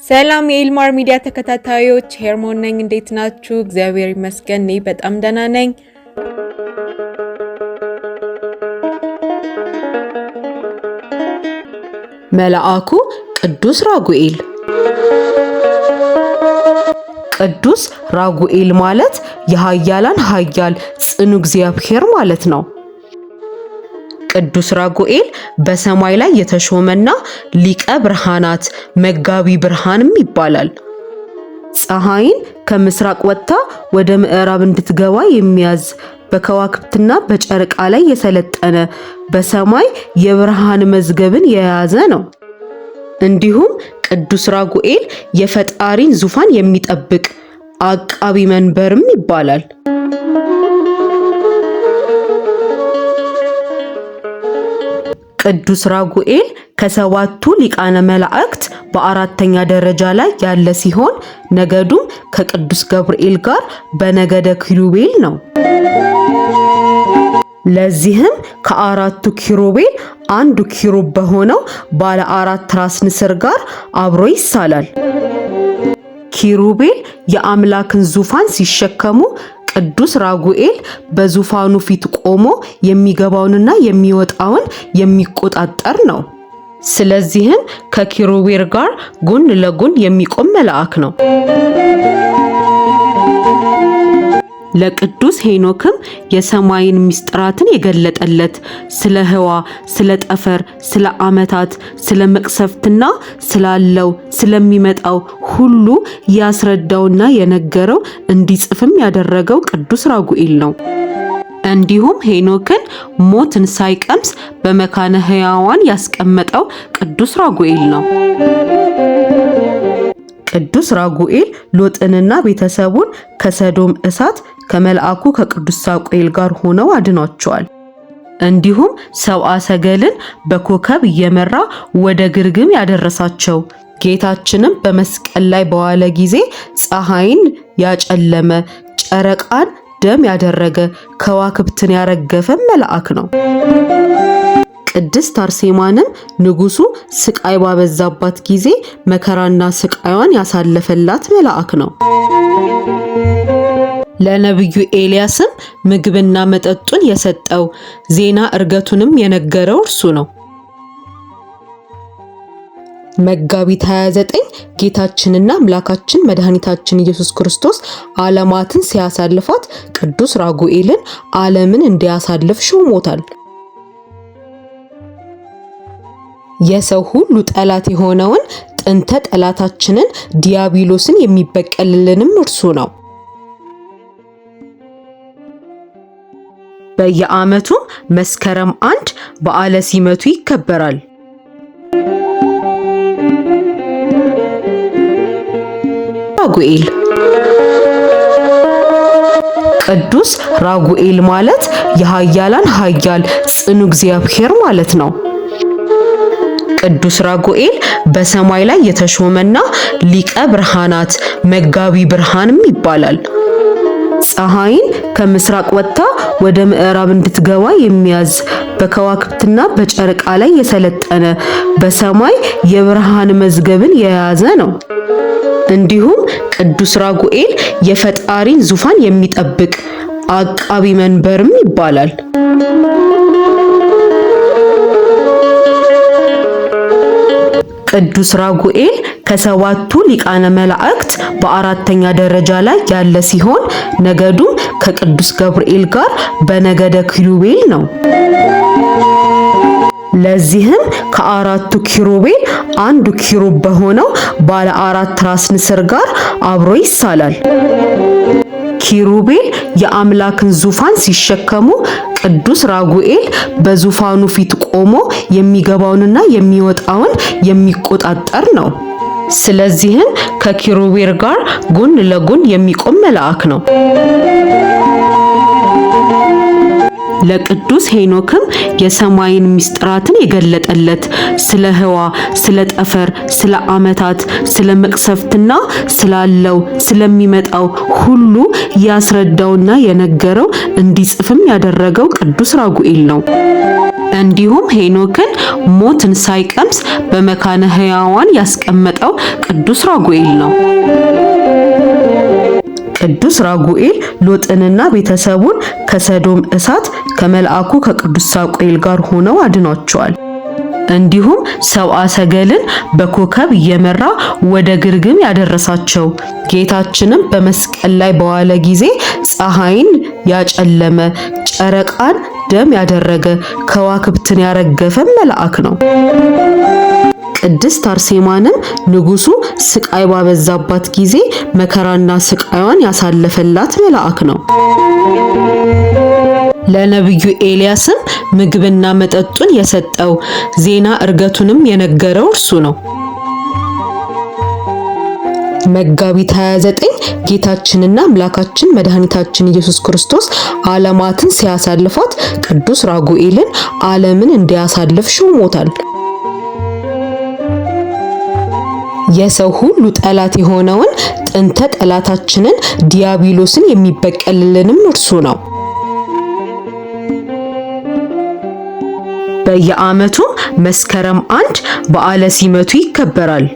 ሰላም የኢልማር ሚዲያ ተከታታዮች ሄርሞን ነኝ። እንዴት ናችሁ? እግዚአብሔር ይመስገን እኔ በጣም ደህና ነኝ። መልአኩ ቅዱስ ራጉኤል። ቅዱስ ራጉኤል ማለት የኃያላን ኃያል ጽኑ እግዚአብሔር ማለት ነው። ቅዱስ ራጉኤል በሰማይ ላይ የተሾመና ሊቀ ብርሃናት መጋቢ ብርሃንም ይባላል። ፀሐይን ከምስራቅ ወጥታ ወደ ምዕራብ እንድትገባ የሚያዝ በከዋክብትና በጨረቃ ላይ የሰለጠነ በሰማይ የብርሃን መዝገብን የያዘ ነው። እንዲሁም ቅዱስ ራጉኤል የፈጣሪን ዙፋን የሚጠብቅ አቃቢ መንበርም ይባላል። ቅዱስ ራጉኤል ከሰባቱ ሊቃነ መላእክት በአራተኛ ደረጃ ላይ ያለ ሲሆን ነገዱም ከቅዱስ ገብርኤል ጋር በነገደ ኪሩቤል ነው። ለዚህም ከአራቱ ኪሩቤል አንዱ ኪሩብ በሆነው ባለ አራት ራስ ንስር ጋር አብሮ ይሳላል። ኪሩቤል የአምላክን ዙፋን ሲሸከሙ ቅዱስ ራጉኤል በዙፋኑ ፊት ቆሞ የሚገባውንና የሚወጣውን የሚቆጣጠር ነው። ስለዚህም ከኪሩቤል ጋር ጎን ለጎን የሚቆም መልአክ ነው። ለቅዱስ ሄኖክም የሰማይን ምስጢራትን የገለጠለት ስለ ህዋ፣ ስለ ጠፈር፣ ስለ ዓመታት፣ ስለ መቅሰፍትና ስላለው ስለሚመጣው ሁሉ ያስረዳውና የነገረው እንዲጽፍም ያደረገው ቅዱስ ራጉኤል ነው። እንዲሁም ሄኖክን ሞትን ሳይቀምስ በመካነ ሕያዋን ያስቀመጠው ቅዱስ ራጉኤል ነው። ቅዱስ ራጉኤል ሎጥንና ቤተሰቡን ከሰዶም እሳት ከመልአኩ ከቅዱስ ራጉኤል ጋር ሆነው አድኗቸዋል። እንዲሁም ሰብአ ሰገልን በኮከብ እየመራ ወደ ግርግም ያደረሳቸው ጌታችንም በመስቀል ላይ በዋለ ጊዜ ፀሐይን ያጨለመ ጨረቃን ደም ያደረገ ከዋክብትን ያረገፈ መልአክ ነው። ቅድስት አርሴማንም ንጉሱ ስቃይ ባበዛባት ጊዜ መከራና ስቃዩን ያሳለፈላት መልአክ ነው። ለነብዩ ኤልያስም ምግብና መጠጡን የሰጠው ዜና እርገቱንም የነገረው እርሱ ነው። መጋቢት 29 ጌታችንና አምላካችን መድኃኒታችን ኢየሱስ ክርስቶስ ዓለማትን ሲያሳልፋት ቅዱስ ራጉኤልን ዓለምን እንዲያሳልፍ ሾሞታል። የሰው ሁሉ ጠላት የሆነውን ጥንተ ጠላታችንን ዲያብሎስን የሚበቀልልንም እርሱ ነው። በየዓመቱ መስከረም 1 በዓለ ሲመቱ ይከበራል። ራጉኤል። ቅዱስ ራጉኤል ማለት የኃያላን ኃያል ጽኑ እግዚአብሔር ማለት ነው። ቅዱስ ራጉኤል በሰማይ ላይ የተሾመና ሊቀ ብርሃናት መጋቢ ብርሃንም ይባላል። ፀሐይን ከምስራቅ ወጥታ ወደ ምዕራብ እንድትገባ የሚያዝ በከዋክብትና በጨረቃ ላይ የሰለጠነ በሰማይ የብርሃን መዝገብን የያዘ ነው። እንዲሁም ቅዱስ ራጉኤል የፈጣሪን ዙፋን የሚጠብቅ አቃቢ መንበርም ይባላል። ቅዱስ ራጉኤል ከሰባቱ ሊቃነ መላእክት በአራተኛ ደረጃ ላይ ያለ ሲሆን ነገዱም ከቅዱስ ገብርኤል ጋር በነገደ ኪሩቤል ነው። ለዚህም ከአራቱ ኪሩቤል አንዱ ኪሩብ በሆነው ባለ አራት ራስ ንስር ጋር አብሮ ይሳላል። ኪሩቤል የአምላክን ዙፋን ሲሸከሙ ቅዱስ ራጉኤል በዙፋኑ ፊት ቆሞ የሚገባውንና የሚወጣውን የሚቆጣጠር ነው። ስለዚህም ከኪሩቤል ጋር ጎን ለጎን የሚቆም መልአክ ነው። ለቅዱስ ሄኖክም የሰማይን ምስጢራትን የገለጠለት ስለ ህዋ፣ ስለ ጠፈር፣ ስለ ዓመታት፣ ስለ መቅሰፍትና ስላለው ስለሚመጣው ሁሉ ያስረዳውና የነገረው እንዲጽፍም ያደረገው ቅዱስ ራጉኤል ነው። እንዲሁም ሄኖክን ሞትን ሳይቀምስ በመካነ ሕያዋን ያስቀመጠው ቅዱስ ራጉኤል ነው። ቅዱስ ራጉኤል ሎጥንና ቤተሰቡን ከሰዶም እሳት ከመልአኩ ከቅዱስ ሳሙኤል ጋር ሆነው አድኗቸዋል። እንዲሁም ሰብአ ሰገልን በኮከብ እየመራ ወደ ግርግም ያደረሳቸው፣ ጌታችንም በመስቀል ላይ በዋለ ጊዜ ፀሐይን ያጨለመ፣ ጨረቃን ደም ያደረገ፣ ከዋክብትን ያረገፈ መልአክ ነው። ቅድስት አርሴማንም ንጉሱ ስቃይ ባበዛባት ጊዜ መከራና ስቃዩን ያሳለፈላት መልአክ ነው። ለነብዩ ኤልያስም ምግብና መጠጡን የሰጠው፣ ዜና እርገቱንም የነገረው እርሱ ነው። መጋቢት 29 ጌታችንና አምላካችን መድኃኒታችን ኢየሱስ ክርስቶስ ዓለማትን ሲያሳልፋት ቅዱስ ራጉኤልን ዓለምን እንዲያሳልፍ ሾሞታል። የሰው ሁሉ ጠላት የሆነውን ጥንተ ጠላታችንን ዲያብሎስን የሚበቀልልንም እርሱ ነው። በየዓመቱ መስከረም 1 በዓለ ሲመቱ ይከበራል።